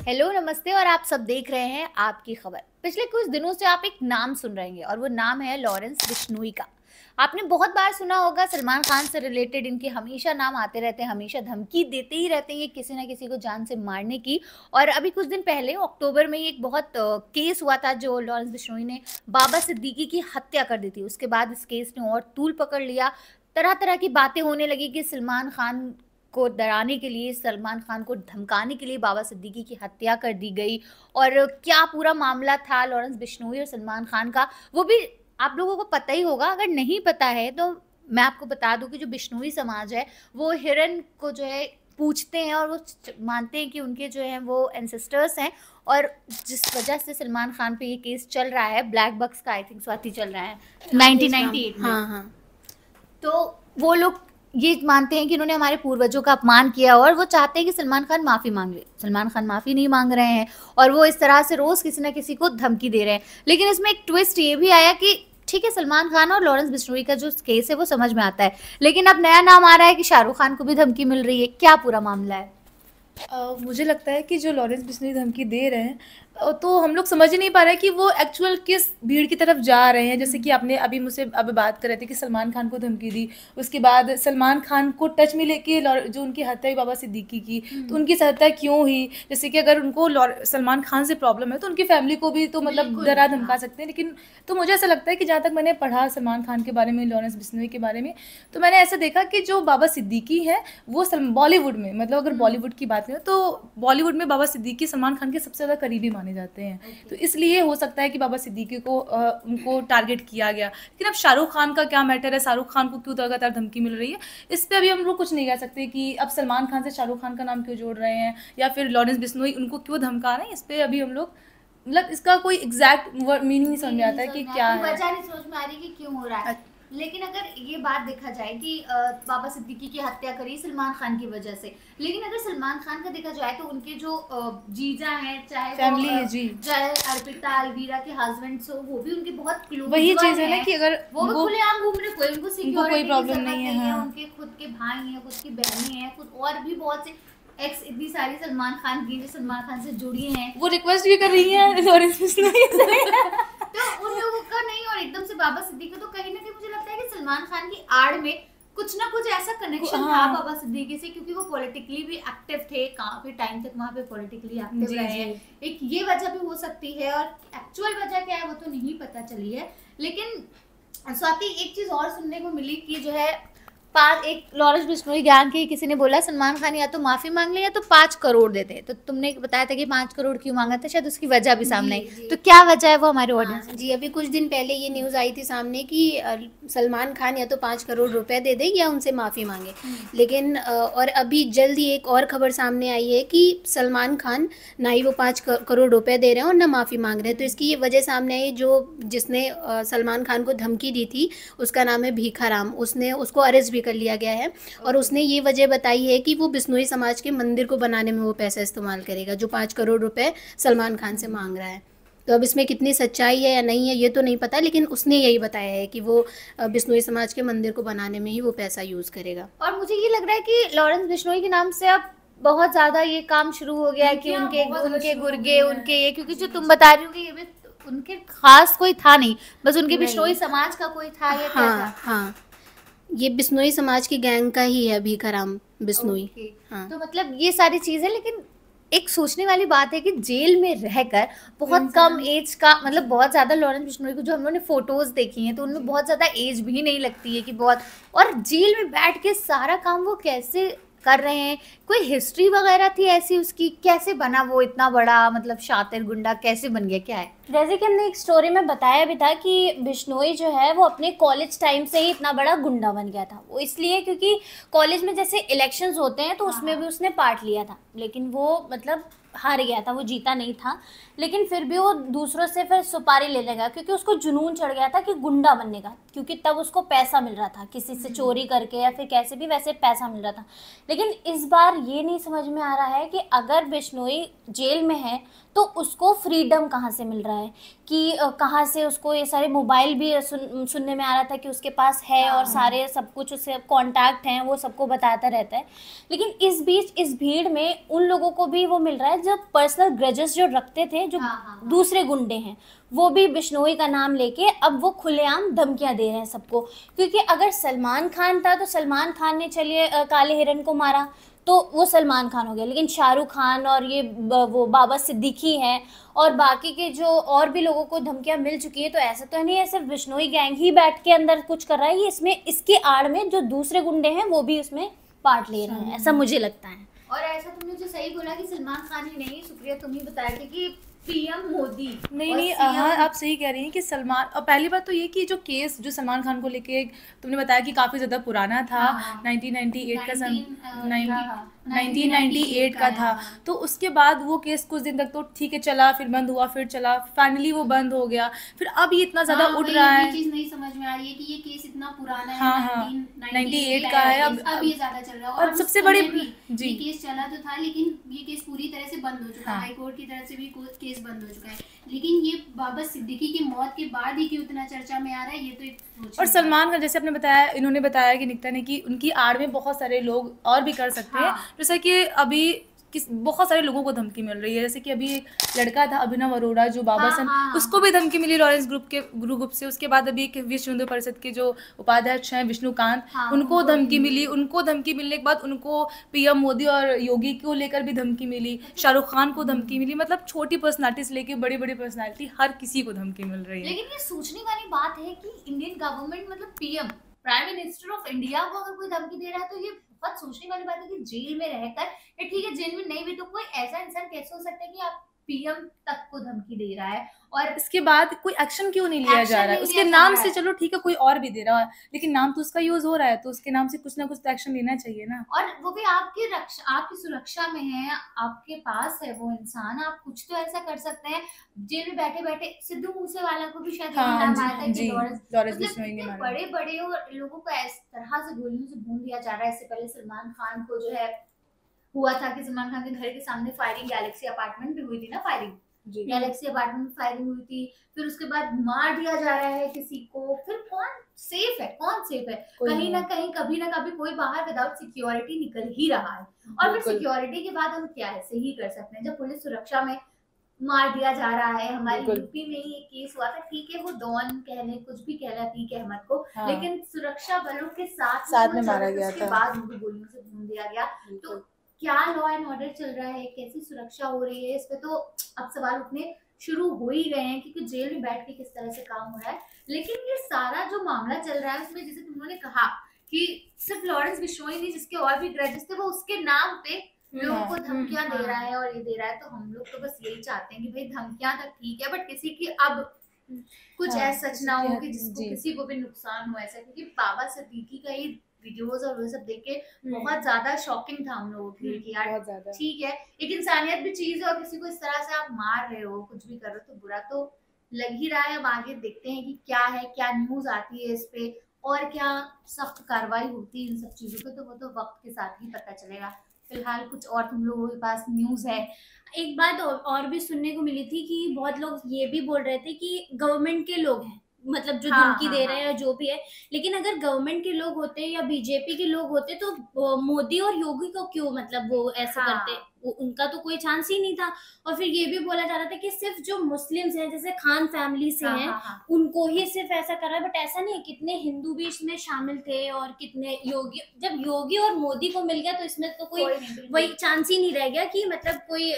Hello नमस्ते और आप सब देख रहे हैं आपकी खबर। पिछले कुछ दिनों से आप एक नाम सुन रहे हैं और वो नाम है लॉरेंस बिश्नोई का। आपने बहुत बार सुना होगा, सलमान खान से रिलेटेड इनके हमेशा नाम आते रहते हैं, हमेशा धमकी देते ही रहते हैं ये किसी ना किसी को जान से मारने की। और अभी कुछ दिन पहले अक्टूबर में एक बहुत केस हुआ था जो लॉरेंस बिश्नोई ने बाबा सिद्दीकी की हत्या कर दी थी। उसके बाद इस केस ने और तूल पकड़ लिया, तरह तरह की बातें होने लगी कि सलमान खान को डराने के लिए, सलमान खान को धमकाने के लिए बाबा सिद्दीकी की हत्या कर दी गई। और क्या पूरा मामला था लॉरेंस बिश्नोई और सलमान खान का, वो भी आप लोगों को पता ही होगा। अगर नहीं पता है तो मैं आपको बता दूं कि जो बिश्नोई समाज है वो हिरन को जो है पूछते हैं और वो मानते हैं कि उनके जो है वो एंसेस्टर्स हैं। और जिस वजह से सलमान खान पे ये केस चल रहा है, ब्लैक बक्स का आई थिंक स्वाति चल रहा है 1998 में। हाँ हाँ। तो वो लोग ये मानते हैं कि इन्होंने हमारे पूर्वजों का अपमान किया और वो चाहते हैं कि सलमान खान माफ़ी मांग ले। सलमान खान माफ़ी नहीं मांग रहे हैं और वो इस तरह से रोज़ किसी ना किसी को धमकी दे रहे हैं। लेकिन इसमें एक ट्विस्ट ये भी आया कि ठीक है, सलमान खान और लॉरेंस बिश्नोई का जो केस है वो समझ में आता है, लेकिन अब नया नाम आ रहा है कि शाहरुख खान को भी धमकी मिल रही है। क्या पूरा मामला है? मुझे लगता है कि जो लॉरेंस बिश्नोई धमकी दे रहे हैं, तो हम लोग समझ ही नहीं पा रहे कि वो एक्चुअल किस भीड़ की तरफ जा रहे हैं। जैसे कि आपने अभी मुझसे अब बात कर रहे थे कि सलमान खान को धमकी दी, उसके बाद सलमान खान को टच में लेके जो उनकी हत्या हुई बाबा सिद्दीकी की, तो उनकी हत्या क्यों हुई। जैसे कि अगर उनको सलमान खान से प्रॉब्लम है तो उनकी फैमिली को भी तो मतलब डरा धमका सकते हैं। लेकिन तो मुझे ऐसा लगता है कि जहाँ तक मैंने पढ़ा सलमान खान के बारे में, लॉरेंस बिश्नोई के बारे में, तो मैंने ऐसा देखा कि जो बाबा सिद्दीकी है वो बॉलीवुड में, मतलब अगर बॉलीवुड की बात करें तो बॉलीवुड में बाबा सिद्दीकी सलमान खान के सबसे ज़्यादा करीबी माने जाते हैं। तो इसलिए हो सकता है कि बाबा सिद्दीकी को उनको टारगेट किया गया। लेकिन अब शाहरुख खान का क्या मैटर है, शाहरुख खान को क्यों लगातार धमकी मिल रही है, इस पर अभी हम लोग कुछ नहीं कह सकते कि अब सलमान खान से शाहरुख खान का नाम क्यों जोड़ रहे हैं या फिर लॉरेंस बिश्नोई उनको क्यों धमका रहे हैं। इस पर अभी हम लोग मतलब इसका कोई एग्जैक्ट मीनिंग नहीं समझ में आता है कि क्या है, वजह नहीं समझ में आ रही कि क्यों हो रहा है। लेकिन अगर ये बात देखा जाए कि बाबा सिद्दीकी की हत्या करी सलमान खान की वजह से, लेकिन अगर सलमान खान का देखा जाए तो उनके जो जीजा हैं, चाहे फैमिली है जी, चाहे अर्पिता अलवीरा के हस्बैंड हो, वो भी उनके बहुत क्लोज वही चीज है ना कि अगर वो भी खुलेआम घूम रहे, कोई उनको सिक्योरिटी कोई प्रॉब्लम नहीं है। हाँ। उनके खुद के भाई हैं, खुद की बहनें हैं, खुद और भी बहुत से एक्स इतनी सारी सलमान खान की जो सलमान खान से जुड़ी हैं, वो रिक्वेस्ट भी कर रही हैं लॉरेंस बिश्नोई से। तो उन लोगों का नहीं। और एकदम से बाबा सिद्दीकी, तो कहीं ना कहीं मुझे लगता है कि सलमान खान की आड़ में कुछ ना कुछ ऐसा कनेक्शन था बाबा सिद्दीकी से, क्योंकि वो पॉलिटिकली भी एक्टिव थे, काफी टाइम तक वहाँ पे पॉलिटिकली एक्टिव रहे हैं। एक ये वजह भी हो सकती है और एक्चुअल वजह क्या है वो तो नहीं पता चली है। लेकिन स्वाति, एक चीज और सुनने को मिली कि जो है एक लॉरेंस बिश्नोई गैंग के किसी ने बोला सलमान खान या तो माफी मांग ले या तो 5 करोड़ देते। तो तुमने बताया था कि 5 करोड़ क्यों मांगा था, शायद उसकी वजह भी सामने आई, तो क्या वजह है वो हमारे ऑडियंस? जी, अभी कुछ दिन पहले ये न्यूज़ आई थी सामने कि सलमान खान या तो 5 करोड़ रुपए दे दे या उनसे माफ़ी मांगे। लेकिन और अभी जल्द ही एक और खबर सामने आई है कि सलमान खान ना ही वो 5 करोड़ रुपए दे रहे हैं और ना माफ़ी मांग रहे हैं। तो इसकी ये वजह सामने आई, जो जिसने सलमान खान को धमकी दी थी उसका नाम है भीखाराम। उसने उसको अरेस्ट भी कर लिया गया है और उसने ये वजह बताई है कि वो बिश्नोई समाज के मंदिर को बनाने में वो पैसा इस्तेमाल करेगा जो 5 करोड़ रुपए सलमान खान से मांग रहा है। तो अब इसमें कितनी सच्चाई है या नहीं है ये तो नहीं पता, लेकिन उसने यही बताया है कि वो बिश्नोई समाज के मंदिर को बनाने में ही वो पैसा यूज़ करेगा। और मुझे ये लग रहा है कि लॉरेंस बिश्नोई के नाम से अब बहुत ज्यादा ये काम शुरू हो गया है कि उनके गुर्गे, उनके ये, क्योंकि जो तुम बता रही हो कि ये भी उनके खास कोई था नहीं, बस उनके बिश्नोई समाज का कोई था या क्या था? हाँ, ये बिश्नोई समाज की गैंग का ही है भीखाराम बिश्नोई। हाँ। तो मतलब ये सारी चीजें, लेकिन एक सोचने वाली बात है कि जेल में रहकर बहुत कम एज का, मतलब बहुत ज्यादा लॉरेंस बिश्नोई को जो हम लोगों ने फोटोज देखी हैं तो उनमें बहुत ज्यादा एज भी नहीं लगती है कि बहुत, और जेल में बैठ के सारा काम वो कैसे कर रहे हैं? कोई हिस्ट्री वगैरह थी ऐसी उसकी? कैसे बना वो इतना बड़ा, मतलब शातिर गुंडा कैसे बन गया, क्या है? जैसे कि हमने एक स्टोरी में बताया भी था कि बिश्नोई जो है वो अपने कॉलेज टाइम से ही इतना बड़ा गुंडा बन गया था। वो इसलिए क्योंकि कॉलेज में जैसे इलेक्शंस होते हैं तो उसमें भी उसने पार्ट लिया था, लेकिन वो मतलब हार गया था, वो जीता नहीं था। लेकिन फिर भी वो दूसरों से फिर सुपारी ले लेगा क्योंकि उसको जुनून चढ़ गया था कि गुंडा बनने का, क्योंकि तब उसको पैसा मिल रहा था किसी से चोरी करके या फिर कैसे भी, वैसे पैसा मिल रहा था। लेकिन इस बार ये नहीं समझ में आ रहा है कि अगर बिश्नोई जेल में है तो उसको फ्रीडम कहाँ से मिल रहा है, कि कहाँ से उसको ये सारे मोबाइल भी सुनने में आ रहा था कि उसके पास है और सारे सब कुछ उससे कॉन्टैक्ट हैं, वो सबको बताता रहता है। लेकिन इस बीच इस भीड़ में उन लोगों को भी वो मिल रहा है जब पर्सनल ग्रजेस जो रखते थे, जो दूसरे गुंडे हैं, वो भी बिश्नोई का नाम लेके अब वो खुलेआम धमकियां दे रहे हैं सबको। क्योंकि अगर सलमान खान था तो सलमान खान ने चलिए काले हिरन को मारा तो वो सलमान खान हो गया, लेकिन शाहरुख खान और ये वो बाबा सिद्दीकी हैं और बाकी के जो और भी लोगों को धमकियां मिल चुकी है। तो ऐसा तो नहीं है सिर्फ बिश्नोई गैंग ही बैठ के अंदर कुछ कर रहा है, ये इसमें इसके आड़ में जो दूसरे गुंडे हैं वो भी उसमें पार्ट ले रहे हैं, ऐसा मुझे लगता है। और ऐसा तुमने जो सही बोला कि सलमान खान ही नहीं, सुप्रिया तुम ही बताया कि पीएम मोदी नहीं हाँ आप सही कह रही हैं कि सलमान, और पहली बात तो ये कि जो केस जो सलमान खान को लेके तुमने बताया कि काफ़ी ज़्यादा पुराना था, 1998 का 1998 का था। तो उसके बाद वो केस कुछ दिन तक तो ठीक है चला, फिर बंद हुआ, फिर चला, फाइनली वो बंद हो गया, फिर अब ये इतना ज़्यादा उठ रहा है। चीज़ नहीं समझ में आ रही है कि ये केस इतना पुराना है, हाँ 98 का है, अब ये ज़्यादा चल रहा है। और सबसे बड़ी जी ये केस चला तो था, लेकिन ये केस पूरी तरह से बंद हो चुका है, हाई कोर्ट की तरफ से भी केस बंद हो चुका है। लेकिन ये बाबा सिद्दीकी की मौत के बाद ही क्यों इतना चर्चा में आ रहा है, ये तो एक। और सलमान खान जैसे आपने बताया, इन्होंने बताया कि निकिता ने कि उनकी आड़ में बहुत सारे लोग और भी कर सकते हैं, जैसे कि अभी बहुत सारे लोगों को धमकी मिल रही है। जैसे कि अभी एक लड़का था अभिनव अरोड़ा जो बाबा उसको भी धमकी मिली लॉरेंस ग्रुप से। उसके बाद अभी एक विश्व हिंदू परिषद के जो उपाध्यक्ष हैं विष्णुकांत, उनको धमकी मिली। उनको धमकी मिलने के बाद उनको पीएम मोदी और योगी को लेकर भी धमकी मिली, शाहरुख खान को धमकी मिली। मतलब छोटी पर्सनालिटी से लेकर बड़ी बड़ी पर्सनालिटी, हर किसी को धमकी मिल रही है। लेकिन ये सोचने वाली बात है कि इंडियन गवर्नमेंट मतलब PM prime minister of India को अगर कोई धमकी दे रहा है तो ये बहुत सोचने वाली बात है कि जेल में रहकर, या ठीक है जेल में नहीं भी तो कोई ऐसा इंसान कैसे हो सकता है कि आप पीएम तक को धमकी दे रहा है और इसके बाद कोई एक्शन क्यों नहीं लिया जा रहा है उसके नाम से। चलो ठीक है कोई और भी दे रहा है, लेकिन नाम तो उसका यूज हो रहा है, तो उसके नाम से कुछ ना कुछ तो एक्शन लेना चाहिए ना। और वो भी आपकी रक्षा, आपकी सुरक्षा में है, आपके पास है वो इंसान, आप कुछ तो ऐसा कर सकते हैं। जेल में बैठे बैठे सिद्धू मूसेवाला को भी शायद नाम आया था कि लॉरेंस बिश्नोई ने बड़े बड़े लोगों को इस तरह से गोलियों से भून दिया जा रहा है। इससे पहले सलमान खान को जो है हुआ था कि सलमान खान के घर के सामने फायरिंग, गैलेक्सी अपार्टमेंट भी हुई थी ना, फायरिंग गैलेक्सी अपार्टमेंट में फायरिंग हुई थी। फिर उसके बाद मार दिया जा रहा है किसी को। फिर कौन सेफ है, कौन सेफ है? कहीं ना कहीं कभी ना कभी कोई बाहर विदाउट सिक्योरिटी निकल ही रहा है। और फिर सिक्योरिटी के बाद हम क्या ऐसे ही कर सकते हैं जब पुलिस सुरक्षा में मार दिया जा रहा है। हमारी यूपी में ही एक केस हुआ था, ठीक है वो डॉन कह ले कुछ भी कह ले अतीक अहमद को, लेकिन सुरक्षा बलों के साथ में मारा गया था, उसके बाद उनको गोलियों से भून दिया गया। तो क्या लॉ एंड ऑर्डर चल रहा है, कैसी सुरक्षा हो रही है, इस पे तो अब सवाल उठने शुरू हो ही गए हैं क्योंकि जेल में बैठ के किस तरह से काम हो रहा है। लेकिन ये सारा जो मामला चल रहा है उसमें जैसे तुमने कहा कि सिर्फ लॉरेंस बिश्नोई नहीं, जिसके और भी ग्रजेस थे, वो उसके नाम पे लोगों को धमकियां दे रहा है और ये दे रहा है। तो हम लोग तो बस यही चाहते हैं कि भाई धमकियां तक ठीक है, बट किसी की अब कुछ ऐसा सच ना हो कि जिसको किसी को भी नुकसान हो ऐसा। क्योंकि बाबा सिद्दीकी का ही वीडियोस और वो सब देख के बहुत ज्यादा शॉकिंग था हम लोगों के लिए कि यार ठीक है एक इंसानियत भी चीज है और किसी को इस तरह से आप मार रहे हो, कुछ भी कर रहे हो तो बुरा तो लग ही रहा है। अब आगे देखते हैं कि क्या है, क्या न्यूज आती है इस पे और क्या सख्त कार्रवाई होती है इन सब चीजों पे, तो वो तो वक्त के साथ ही पता चलेगा। फिलहाल कुछ और तुम लोगों के पास न्यूज है? एक बात और भी सुनने को मिली थी कि बहुत लोग ये भी बोल रहे थे कि गवर्नमेंट के लोग हैं, मतलब जो धमकी दे रहे हैं या जो भी है, लेकिन अगर गवर्नमेंट के लोग होते या बीजेपी के लोग होते तो मोदी और योगी को क्यों मतलब वो ऐसे करते, उनका तो कोई चांस ही नहीं था। और फिर ये भी बोला जा रहा था कि सिर्फ जो मुस्लिम्स हैं जैसे खान फैमिली से हैं उनको ही सिर्फ ऐसा कर रहा है, बट ऐसा नहीं है, कितने हिंदू भी इसमें शामिल थे और कितने योगी, जब योगी और मोदी को मिल गया तो इसमें तो कोई वही चांस ही नहीं रह गया कि मतलब कोई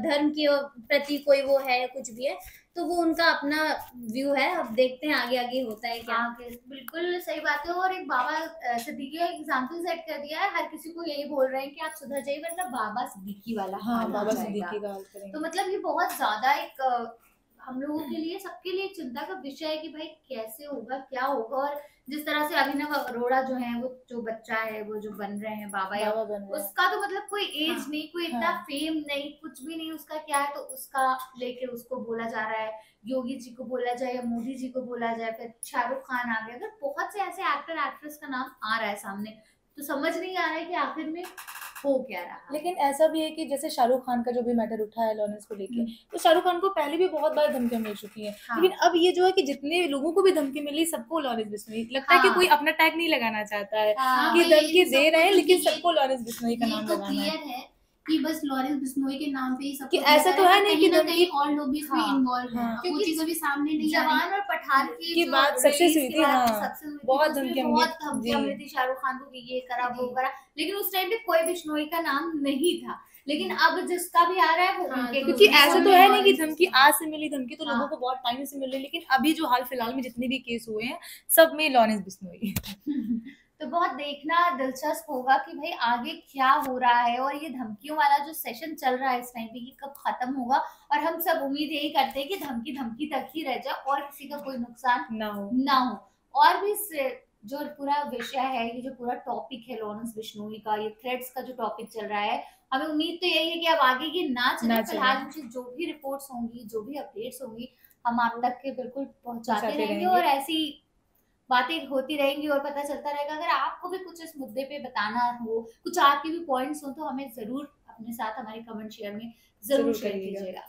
धर्म के प्रति कोई वो है कुछ भी है। तो वो उनका अपना व्यू है, अब देखते हैं आगे आगे होता है क्या। बिल्कुल सही बात है। और एक बाबा सिद्दीकी का एग्जाम्पल सेट कर दिया है, हर किसी को यही बोल रहे हैं कि आप सुधर जाइए, मतलब बाबा सिद्दीकी वाला बाबा सिद्दीकी का हाल करेंगे। तो मतलब ये बहुत ज्यादा एक हम लोगों के लिए, सबके लिए चिंता का विषय है कि भाई कैसे होगा, क्या होगा। और जिस तरह से अभिनव अरोड़ा जो है, वो जो बच्चा है, वो जो बन रहे हैं बाबा उसका तो मतलब कोई एज नहीं, कोई इतना फेम नहीं, कुछ भी नहीं उसका क्या है, तो उसका लेके उसको बोला जा रहा है, योगी जी को बोला जाए या मोदी जी को बोला जाए, फिर शाहरुख खान आ गया। अगर बहुत से ऐसे एक्टर एक्ट्रेस का नाम आ रहा है सामने तो समझ नहीं आ रहा है कि आखिर में हो क्या रहा। लेकिन ऐसा भी है कि जैसे शाहरुख खान का जो भी मैटर उठा है लॉरेंस को लेके, तो शाहरुख खान को पहले भी बहुत बार धमकियां मिल चुकी हैं। लेकिन अब ये जो है कि जितने लोगों को भी धमकी मिली सबको लॉरेंस बिश्नोई लगता है कि कोई अपना टैग नहीं लगाना चाहता है कि धमकी दे रहे हैं, लेकिन सबको लॉरेंस बिश्नोई का नाम लगाना है कि बस लॉरेंस बिश्नोई के नाम पे ही सब कि कुछ ऐसा लगा तो रहा है नहीं कि कहीं ना धमकी कहीं और लोग भी इसमें हाँ, इन्वॉल्व हैं। हाँ। वो क्योंकि चीज अभी सामने नहीं आ रही। जवान और पठान की जो बात सक्सेस release हुई के थी, बाद हाँ, सक्सेस हुई थी, बहुत तो उसमें धमकियां बहुत मिली धमकियां जी। मिली थी शाहरुख खान को कि ये करा वो जी। करा, लेकिन उस टाइम पे कोई बिश्नोई का नाम नहीं था। लेकिन अब जिसका भी आ रहा है वो हाँ, उनके तो क्योंकि उसमें ऐसा सब तो में है नहीं कि लॉरेंस धमकी बिश्नोई। आज से मिली, धमकी तो हाँ। लोगों को बहुत टाइम से मिल रही है, लेकिन अभी जो हाल फिलहाल में जितने भी केस हुए हैं सब में लॉरेंस बिश्नोई। तो बहुत देखना दिलचस्प होगा कि भाई आगे क्या हो रहा है, और ये धमकियों वाला जो सेशन चल रहा है इस टाइम पे ये कब खत्म होगा। और हम सब उम्मीद यही करते हैं कि धमकी धमकी तक ही रह जाए और किसी का कोई नुकसान ना हो। ना हो। और भी जो पूरा विषय है, ये जो पूरा टॉपिक है लॉरेंस बिश्नोई का, ये थ्रेड्स का जो टॉपिक चल रहा है, हमें उम्मीद तो यही है कि अब आगे ये ना चले। ना चले। फिलहाल मुझे जो भी रिपोर्ट्स होंगी, जो भी अपडेट्स होंगी, हम आप तक के बिल्कुल पहुंचाते पहुंचाते रहेंगे रहेंगे। और ऐसी बातें होती रहेंगी और पता चलता रहेगा। अगर आपको भी कुछ इस मुद्दे पे बताना हो, कुछ आपके भी पॉइंट्स हो, तो हमें जरूर अपने साथ हमारे कमेंट शेयर में जरूर जरूर शेयर करिएगा। कीजिएगा।